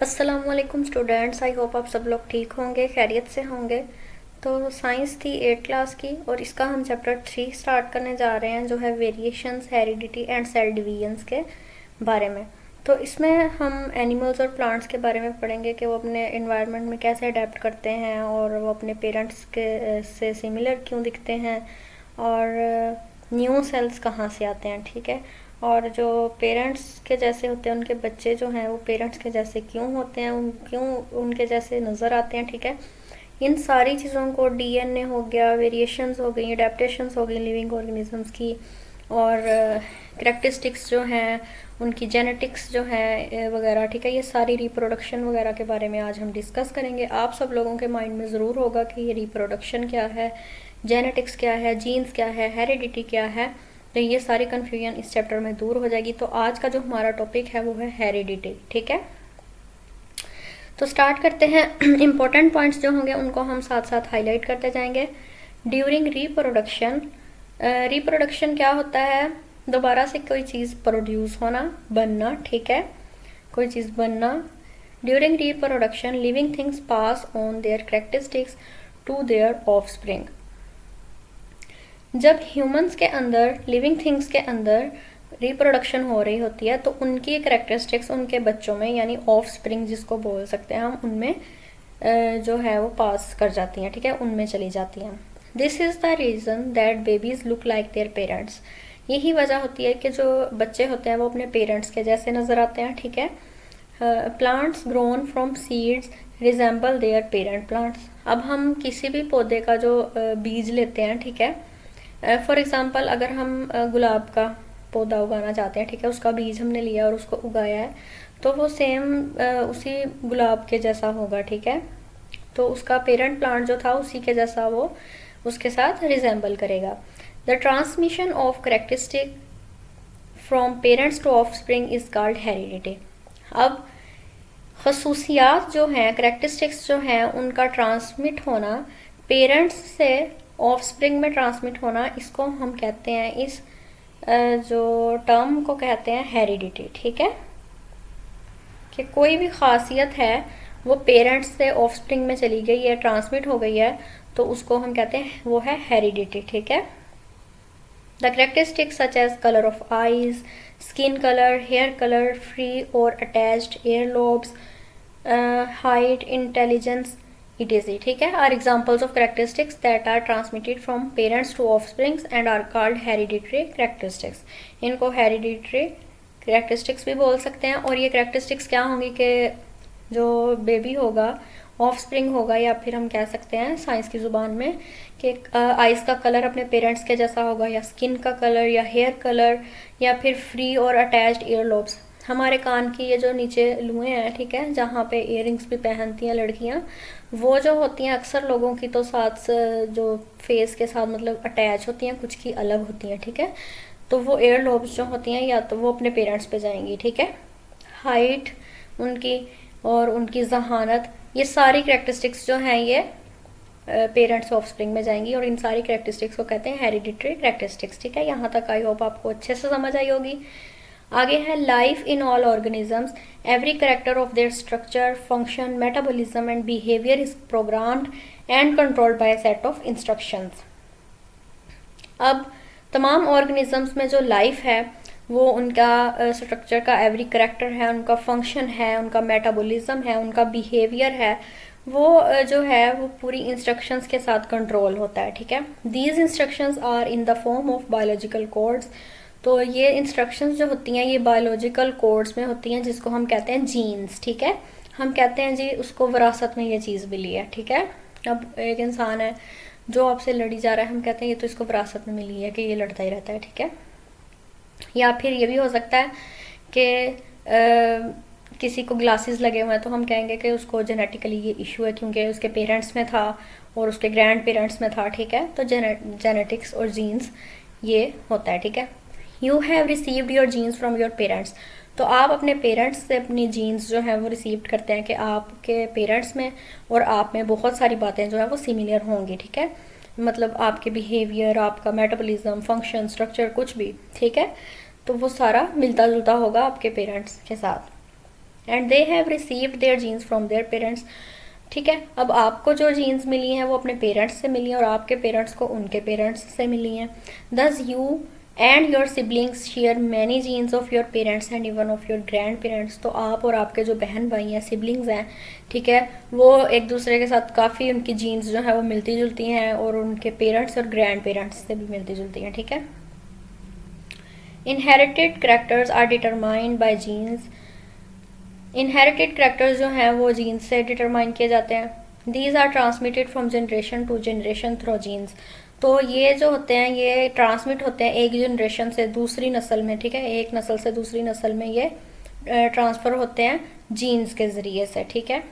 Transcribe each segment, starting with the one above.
अस्सलामुअलैकुम students, I hope आप सब लोग ठीक होंगे, खैरियत से होंगे। तो साइंस थी 8 क्लास की और इसका हम चैप्टर 3 स्टार्ट करने जा रहे हैं, जो है variations, heredity and cell divisions के बारे में। तो इसमें हम एनिमल्स और प्लांट्स के बारे में पढ़ेंगे कि वो अपने इन्वायरमेंट में कैसे अडेप्ट करते हैं और वो अपने पेरेंट्स के से सिमिलर क्यों दिखते हैं और न्यू सेल्स कहाँ से आते हैं, ठीक है। और जो पेरेंट्स के जैसे होते हैं उनके बच्चे जो हैं वो पेरेंट्स के जैसे क्यों होते हैं, क्यों उनके जैसे नज़र आते हैं, ठीक है। इन सारी चीज़ों को डीएनए हो गया, वेरिएशंस हो गई, अडेप्टेशंस हो गई लिविंग ऑर्गेनिजम्स की, और करेक्टरिस्टिक्स जो हैं उनकी, जेनेटिक्स जो है वगैरह, ठीक है। ये सारी रिप्रोडक्शन वगैरह के बारे में आज हम डिस्कस करेंगे। आप सब लोगों के माइंड में ज़रूर होगा कि ये रिप्रोडक्शन क्या है, जेनेटिक्स क्या है, जीन्स क्या है, हेरिडिटी क्या है। तो ये सारी कन्फ्यूजन इस चैप्टर में दूर हो जाएगी। तो आज का जो हमारा टॉपिक है वो है हेरिडिटी, ठीक है। तो स्टार्ट करते हैं। इम्पोर्टेंट पॉइंट्स जो होंगे उनको हम साथ साथ हाईलाइट करते जाएंगे। ड्यूरिंग रिप्रोडक्शन, रिप्रोडक्शन क्या होता है? दोबारा से कोई चीज़ प्रोड्यूस होना, बनना, ठीक है, कोई चीज़ बनना। During reproduction living things pass on their characteristics to their offspring. जब ह्यूमंस के अंदर, लिविंग थिंग्स के अंदर रिप्रोडक्शन हो रही होती है तो उनकी करेक्टरिस्टिक्स उनके बच्चों में, यानी ऑफ स्प्रिंग जिसको बोल सकते हैं हम, उनमें जो है वो पास कर जाती हैं, ठीक है, उनमें चली जाती हैं। This is the reason that babies look like their parents. यही वजह होती है कि जो बच्चे होते हैं वो अपने पेरेंट्स के जैसे नज़र आते हैं, ठीक है। Plants grown from seeds resemble there parent plants. अब हम किसी भी पौधे का जो बीज लेते हैं, ठीक है, फॉर एग्ज़ाम्पल अगर हम गुलाब का पौधा उगाना चाहते हैं, ठीक है, उसका बीज हमने लिया और उसको उगाया है, तो वो सेम उसी गुलाब के जैसा होगा, ठीक है। तो उसका पेरेंट प्लांट जो था उसी के जैसा वो उसके साथ रिजेंबल करेगा। The transmission of characteristic from parents two of spring is called heredity. अब खसूसियात जो हैं, करेक्टरिस्टिक्स जो हैं, उनका ट्रांसमिट होना, पेरेंट्स से ऑफस्प्रिंग में ट्रांसमिट होना, इसको हम कहते हैं, इस जो टर्म को कहते हैं हेरिडिटी, ठीक है। कि कोई भी खासियत है वो पेरेंट्स से ऑफस्प्रिंग में चली गई है, ट्रांसमिट हो गई है, तो उसको हम कहते हैं वो है हेरिडिटी, ठीक है। The characteristics such as colour of eyes, skin colour, hair colour, free और attached ear lobes, height, intelligence, etc, ठीक है, are examples of characteristics that are transmitted from parents to offsprings and are called hereditary characteristics. इनको hereditary characteristics भी बोल सकते हैं। और ये करेक्टरिस्टिक्स क्या होंगी कि जो बेबी होगा, ऑफस्प्रिंग होगा, या फिर हम कह सकते हैं साइंस की ज़ुबान में कि आइज़ का कलर अपने पेरेंट्स के जैसा होगा, या स्किन का कलर, या हेयर कलर, या फिर फ्री और अटैच्ड ईयर लोब्स। हमारे कान की ये जो नीचे लुएँ हैं, ठीक है, जहाँ पे इयररिंग्स भी पहनती हैं लड़कियाँ, वो जो होती हैं अक्सर लोगों की तो साथ जो फेस के साथ मतलब अटैच होती हैं, कुछ की अलग होती हैं, ठीक है। तो वो एयर लोब्स जो होती हैं या तो वो अपने पेरेंट्स पे जाएंगी, ठीक है। हाइट उनकी और उनकी जहानत, ये सारी करेक्टरिस्टिक्स जो हैं ये पेरेंट्स ऑफस्प्रिंग में जाएंगी, और इन सारी करेक्टरिस्टिक्स को कहते हैं हेरिडिटरी करेक्टरिस्टिक्स, ठीक है। यहाँ तक आई होप आपको अच्छे से समझ आई होगी। आगे है life in all organisms, every character of their structure, function, metabolism and behaviour is programmed and controlled by a set of instructions. अब तमाम ऑर्गेनिजम्स में जो लाइफ है वो उनका स्ट्रक्चर का एवरी करेक्टर है, उनका फंक्शन है, उनका मेटाबॉलिज्म है, उनका बिहेवियर है, वो जो है वो पूरी इंस्ट्रक्शंस के साथ कंट्रोल होता है, ठीक है। These instructions are in the form of biological codes. तो ये इंस्ट्रक्शंस जो होती हैं ये बायोलॉजिकल कोड्स में होती हैं, जिसको हम कहते हैं जीन्स, ठीक है। हम कहते हैं जी उसको विरासत में ये चीज़ मिली है, ठीक है। अब एक इंसान है जो आपसे लड़ी जा रहा है, हम कहते हैं ये तो इसको विरासत में मिली है कि ये लड़ता ही रहता है, ठीक है। या फिर ये भी हो सकता है कि किसी को ग्लासेस लगे हुए हैं तो हम कहेंगे कि उसको जेनेटिकली ये इशू है क्योंकि उसके पेरेंट्स में था और उसके ग्रैंड पेरेंट्स में था, ठीक है। तो जेनेटिक्स और जीन्स ये होता है, ठीक है। You have received your genes from your parents. तो आप अपने पेरेंट्स से अपनी जीन्स जो है वो रिसीव करते हैं कि आपके पेरेंट्स में और आप में बहुत सारी बातें जो है वो सिमिलर होंगी, ठीक है। मतलब आपके बिहेवियर, आपका मेटाबॉलिज्म, फंक्शन, स्ट्रक्चर, कुछ भी, ठीक है। तो वो सारा मिलता जुलता होगा आपके पेरेंट्स के साथ। And they have received their genes from their parents. ठीक है, अब आपको जो जीन्स मिली हैं वो अपने पेरेंट्स से मिली हैं और आपके पेरेंट्स को उनके पेरेंट्स से मिली हैं। दस you and your siblings share many jeans of your parents and even of your grand parents. तो आप और आपके जो बहन भाई हैं, सिबलिंग्स हैं, ठीक है, वो एक दूसरे के साथ काफ़ी उनकी जीन्स जो है वो मिलती जुलती हैं और उनके पेरेंट्स और ग्रैंड पेरेंट्स से भी मिलती जुलती हैं। ठीक है, inherited characters are determined by genes. Inherited characters जो हैं वो जीन्स से डिटरमाइन किए जाते हैं। These are transmitted from generation to generation through genes. तो ये जो होते हैं ये ट्रांसमिट होते हैं एक जनरेशन से दूसरी नस्ल में। ठीक है, एक नस्ल से दूसरी नस्ल में ये ट्रांसफ़र होते हैं जीन्स के ज़रिए से। ठीक है,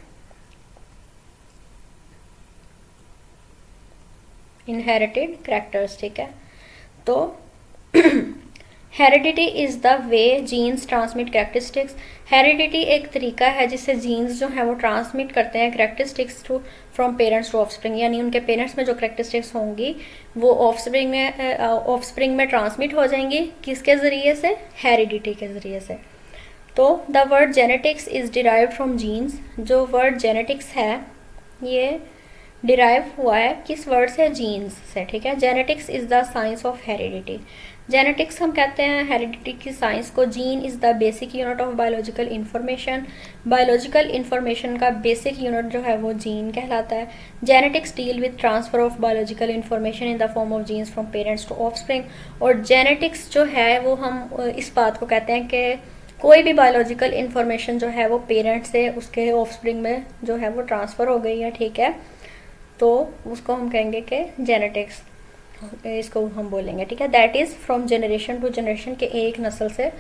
इनहेरिटेड कैरेक्टर्स। ठीक है, तो heredity is the way genes transmit characteristics. Heredity एक तरीका है जिससे जीन्स जो है वो ट्रांसमिट करते हैं characteristics to from parents to offspring, यानी उनके पेरेंट्स में जो कैरेक्टरिस्टिक्स होंगी वो ऑफस्प्रिंग में ट्रांसमिट हो जाएंगी। किसके ज़रिए से? हेरिडिटी के ज़रिए से। तो the word genetics is derived from genes. जो वर्ड जेनेटिक्स है ये डिराइव हुआ है किस वर्ड से? जीन्स से। ठीक है, genetics is the science of heredity. Genetics हम कहते हैं हेरिडिटी की साइंस को। Gene is the basic unit of biological information. Biological information का बेसिक यूनिट जो है वो जीन कहलाता है। Genetics deal with transfer of biological information in the form of genes from parents to offspring. और genetics जो है वो हम इस बात को कहते हैं कि कोई भी बायोलॉजिकल इन्फॉर्मेशन जो है वो पेरेंट्स से उसके ऑफस्प्रिंग में जो है वो ट्रांसफ़र हो गई है। ठीक है, तो उसको हम कहेंगे कि जेनेटिक्स, इसको हम बोलेंगे। ठीक है, that is from generation to generation, के एक नस्ल से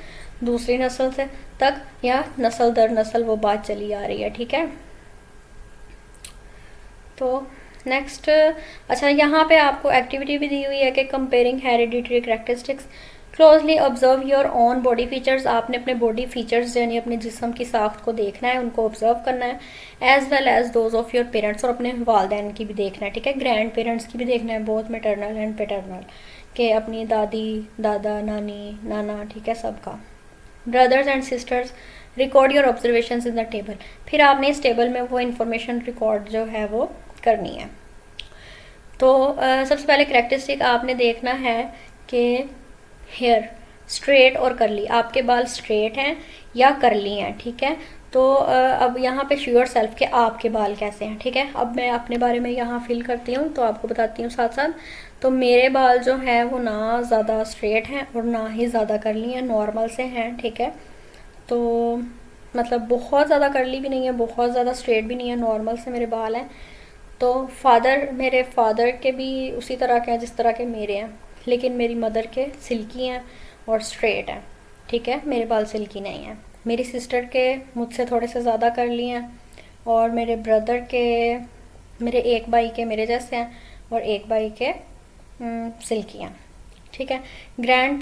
दूसरी नस्ल से तक या नस्ल दर नस्ल वो बात चली आ रही है। ठीक है, तो नेक्स्ट, अच्छा यहाँ पे आपको एक्टिविटी भी दी हुई है कि comparing hereditary characteristics. Closely observe your own body features. आपने अपने बॉडी फीचर्स यानी अपने जिस्म की साख्त को देखना है, उनको ऑब्जर्व करना है, as well as those of your parents, और अपने वालदैन की भी देखना है। ठीक है, ग्रैंड पेरेंट्स की भी देखना है, बोथ मैटरनल एंड पैटर्नल, के अपनी दादी दादा नानी नाना, ठीक है, सबका। Brothers and sisters, record your observations in the table. फिर आपने इस टेबल में वो इन्फॉर्मेशन रिकॉर्ड जो है वो करनी है। तो सबसे पहले कैरेक्टरिस्टिक आपने देखना है कि हेयर स्ट्रेट और करली, आपके बाल स्ट्रेट हैं या करली हैं। ठीक है, तो अब यहाँ पे श्योर सेल्फ के आपके बाल कैसे हैं। ठीक है, अब मैं अपने बारे में यहाँ फिल करती हूँ तो आपको बताती हूँ साथ साथ। तो मेरे बाल जो हैं वो ना ज़्यादा स्ट्रेट हैं और ना ही ज़्यादा करली हैं, नॉर्मल से हैं। ठीक है, तो मतलब बहुत ज़्यादा करली भी नहीं है, बहुत ज़्यादा स्ट्रेट भी नहीं है, नॉर्मल से मेरे बाल हैं। तो मेरे फादर के भी उसी तरह के हैं जिस तरह के मेरे हैं, लेकिन मेरी मदर के सिल्की हैं और स्ट्रेट हैं। ठीक है, मेरे बाल सिल्की नहीं हैं। मेरी सिस्टर के मुझसे थोड़े से ज़्यादा कर लिए हैं, और मेरे ब्रदर के, मेरे एक भाई के मेरे जैसे हैं और एक भाई के सिल्की हैं। ठीक है, ग्रैंड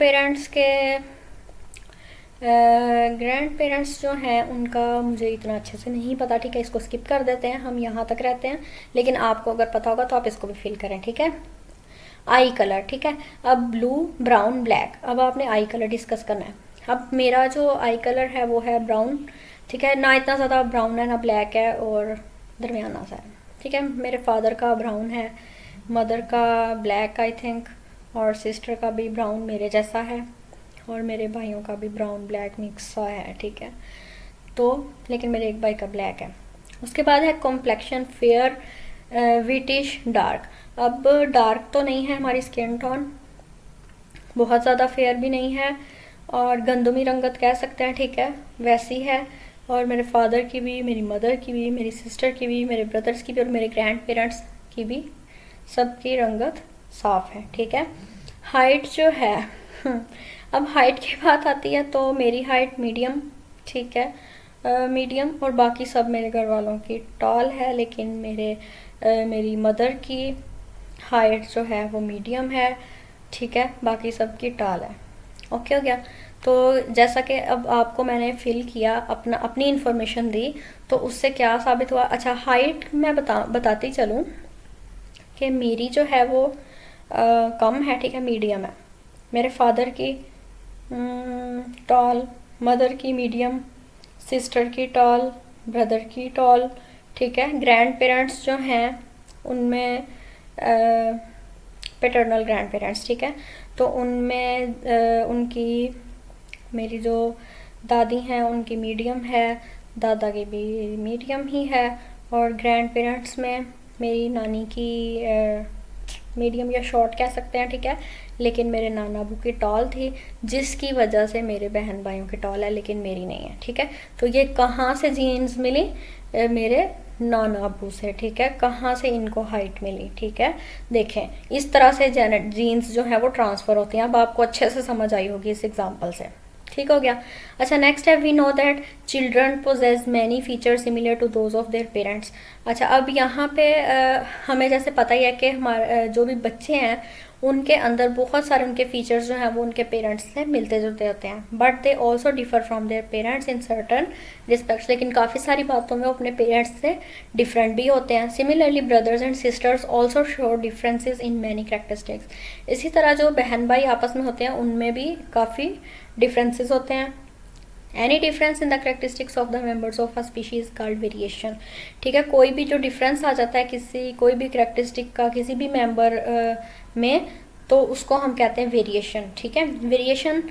पेरेंट्स जो हैं उनका मुझे इतना अच्छे से नहीं पता। ठीक है, इसको स्किप कर देते हैं, हम यहाँ तक रहते हैं, लेकिन आपको अगर पता होगा तो आप इसको भी फिल करें। ठीक है, आई कलर। ठीक है, अब ब्लू ब्राउन ब्लैक, अब आपने आई कलर डिस्कस करना है। अब मेरा जो आई कलर है वो है ब्राउन। ठीक है, ना इतना ज़्यादा ब्राउन है ना ब्लैक है, और दरमियाना सा है। ठीक है, मेरे फादर का ब्राउन है, मदर का ब्लैक आई थिंक, और सिस्टर का भी ब्राउन मेरे जैसा है, और मेरे भाइयों का भी ब्राउन ब्लैक मिक्स सा है। ठीक है, तो लेकिन मेरे एक भाई का ब्लैक है। उसके बाद है कॉम्प्लेक्शन, फेयर विटिश डार्क। अब डार्क तो नहीं है हमारी स्किन टोन, बहुत ज़्यादा फेयर भी नहीं है, और गंदमी रंगत कह सकते हैं। ठीक है, वैसी है। और मेरे फादर की भी, मेरी मदर की भी, मेरी सिस्टर की भी, मेरे ब्रदर्स की भी और मेरे ग्रैंड पेरेंट्स की भी, सबकी रंगत साफ़ है। ठीक है, हाइट जो है अब हाइट की बात आती है तो मेरी हाइट मीडियम। ठीक है, मीडियम, और बाकी सब मेरे घर वालों की टॉल है, लेकिन मेरी मदर की हाइट जो है वो मीडियम है। ठीक है, बाकी सबकी टॉल है। ओके हो गया। तो जैसा कि अब आपको मैंने फिल किया, अपनी इन्फॉर्मेशन दी, तो उससे क्या साबित हुआ। अच्छा, हाइट मैं बताती चलूँ कि मेरी जो है वो कम है। ठीक है, मीडियम है। मेरे फादर की टॉल, मदर की मीडियम, सिस्टर की टॉल, ब्रदर की टॉल, ठीक है। ग्रैंड पेरेंट्स जो हैं उनमें पैटर्नल ग्रैंड पेरेंट्स, ठीक है, तो उनमें उनकी मेरी जो दादी हैं उनकी मीडियम है, दादा की भी मीडियम ही है, और ग्रैंड पेरेंट्स में मेरी नानी की मीडियम या शॉर्ट कह सकते हैं, ठीक है, लेकिन मेरे नाना अबू की टॉल थी, जिसकी वजह से मेरे बहन भाइयों की टॉल है लेकिन मेरी नहीं है, ठीक है। तो ये कहाँ से जीन्स मिली? मेरे नाना अबू से, ठीक है। कहाँ से इनको हाइट मिली? ठीक है, देखें इस तरह से जीन्स जो है वो ट्रांसफ़र होती हैं। अब आपको अच्छे से समझ आई होगी इस एग्जांपल से, ठीक हो गया। अच्छा, नेक्स्ट है we know that children possess many features similar to those of their parents. अच्छा, अब यहाँ पे हमें जैसे पता ही है कि हमारे जो भी बच्चे हैं उनके अंदर बहुत सारे उनके फीचर्स जो हैं वो उनके पेरेंट्स से मिलते जुलते होते हैं, but they also differ from their parents in certain respects. लेकिन काफ़ी सारी बातों में वो अपने पेरेंट्स से डिफरेंट भी होते हैं। Similarly brothers and sisters also show differences in many characteristics. इसी तरह जो बहन भाई आपस में होते हैं उनमें भी काफ़ी डिफरेंसेस होते हैं। Any difference in the characteristics of the members of a species called variation, ठीक है। कोई भी जो डिफरेंस आ जाता है किसी कोई भी करेक्टरिस्टिक का किसी भी मेंबर में, तो उसको हम कहते हैं वेरिएशन, ठीक है। Variation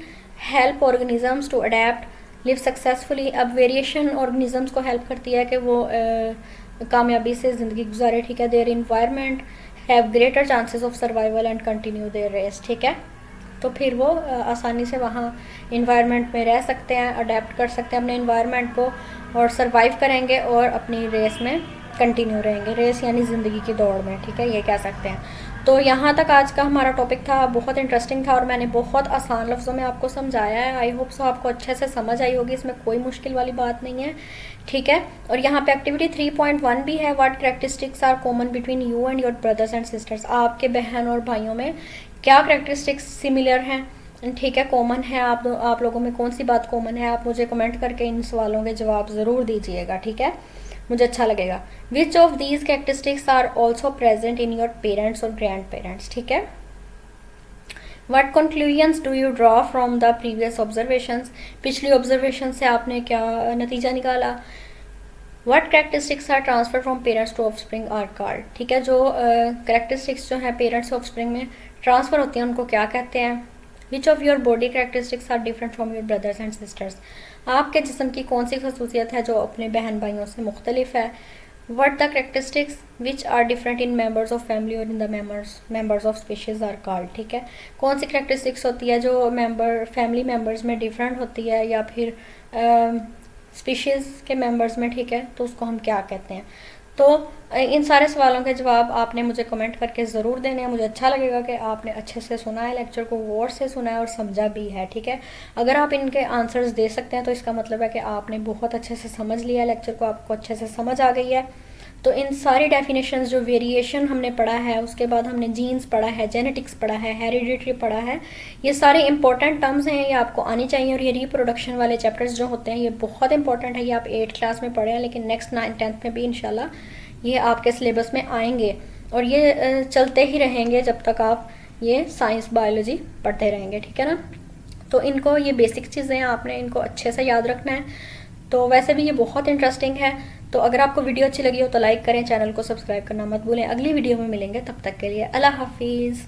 help organisms to adapt live successfully. अब वेरिएशन ऑर्गेनिजम्स को हेल्प करती है कि वो कामयाबी से ज़िंदगी गुजारे, ठीक है। Their environment have greater chances of survival and continue their race, ठीक है। तो फिर वो आसानी से वहाँ इन्वायरमेंट में रह सकते हैं, अडेप्ट कर सकते हैं अपने इन्वायरमेंट को और सर्वाइव करेंगे और अपनी रेस में कंटिन्यू रहेंगे। रेस यानी ज़िंदगी की दौड़ में, ठीक है, ये कह सकते हैं। तो यहाँ तक आज का हमारा टॉपिक था, बहुत इंटरेस्टिंग था और मैंने बहुत आसान लफ्ज़ों में आपको समझाया है। आई होप सो आपको अच्छे से समझ आई होगी, इसमें कोई मुश्किल वाली बात नहीं है, ठीक है। और यहाँ पे एक्टिविटी 3.1 भी है, what characteristics are common between you and your brothers and sisters. आपके बहन और भाइयों में क्या कैरेक्टरिस्टिक्स सिमिलर हैं, ठीक है, कॉमन है, आप लोगों में कौन सी बात कॉमन है? आप मुझे कमेंट करके इन सवालों के जवाब ज़रूर दीजिएगा, ठीक है, मुझे अच्छा लगेगा। Which of these characteristics are also present in your parents और ग्रैंड पेरेंट्स, ठीक है। What conclusions do you draw from the previous observations. पिछली ऑब्जर्वेशन से आपने क्या नतीजा निकाला? What characteristics are transfer from parents to offspring are called, ठीक है। जो कैरेक्टरिस्टिक्स जो है पेरेंट्स ऑफस्प्रिंग में ट्रांसफ़र होती हैं उनको क्या कहते हैं? Which of your body characteristics are different from your brothers and sisters. आपके जिस्म की कौन सी खसूसियत है जो अपने बहन भाइयों से मुख्तलिफ है? What the characteristics which are different in members of family और in the members of species are called, ठीक है। कौन सी कैरेक्टरिस्टिक्स होती है जो फैमिली मेम्बर्स में डिफरेंट होती है या फिर स्पीशीज़ के मेम्बर्स में, ठीक है, तो उसको हम क्या कहते हैं? तो इन सारे सवालों के जवाब आपने मुझे कमेंट करके ज़रूर देने हैं। मुझे अच्छा लगेगा कि आपने अच्छे से सुना है लेक्चर को, गौर से सुना है और समझा भी है, ठीक है। अगर आप इनके आंसर्स दे सकते हैं तो इसका मतलब है कि आपने बहुत अच्छे से समझ लिया लेक्चर को, आपको अच्छे से समझ आ गई है। तो इन सारी डेफिनेशंस जो वेरिएशन हमने पढ़ा है, उसके बाद हमने जीन्स पढ़ा है, जेनेटिक्स पढ़ा है, हेरिडिटरी पढ़ा है, ये सारे इंपॉर्टेंट टर्म्स हैं, ये आपको आनी चाहिए। और ये रिप्रोडक्शन वाले चैप्टर्स जो होते हैं ये बहुत इंपॉर्टेंट है, ये आप 8th क्लास में पढ़े हैं लेकिन नेक्स्ट 9th 10th में भी इंशाल्लाह ये आपके सिलेबस में आएंगे और ये चलते ही रहेंगे जब तक आप ये साइंस बायोलॉजी पढ़ते रहेंगे, ठीक है ना। तो इनको ये बेसिक चीज़ें हैं, आपने इनको अच्छे से याद रखना है। तो वैसे भी ये बहुत इंटरेस्टिंग है। तो अगर आपको वीडियो अच्छी लगी हो तो लाइक करें, चैनल को सब्सक्राइब करना मत भूलें। अगली वीडियो में मिलेंगे, तब तक के लिए अल्लाह हाफिज़।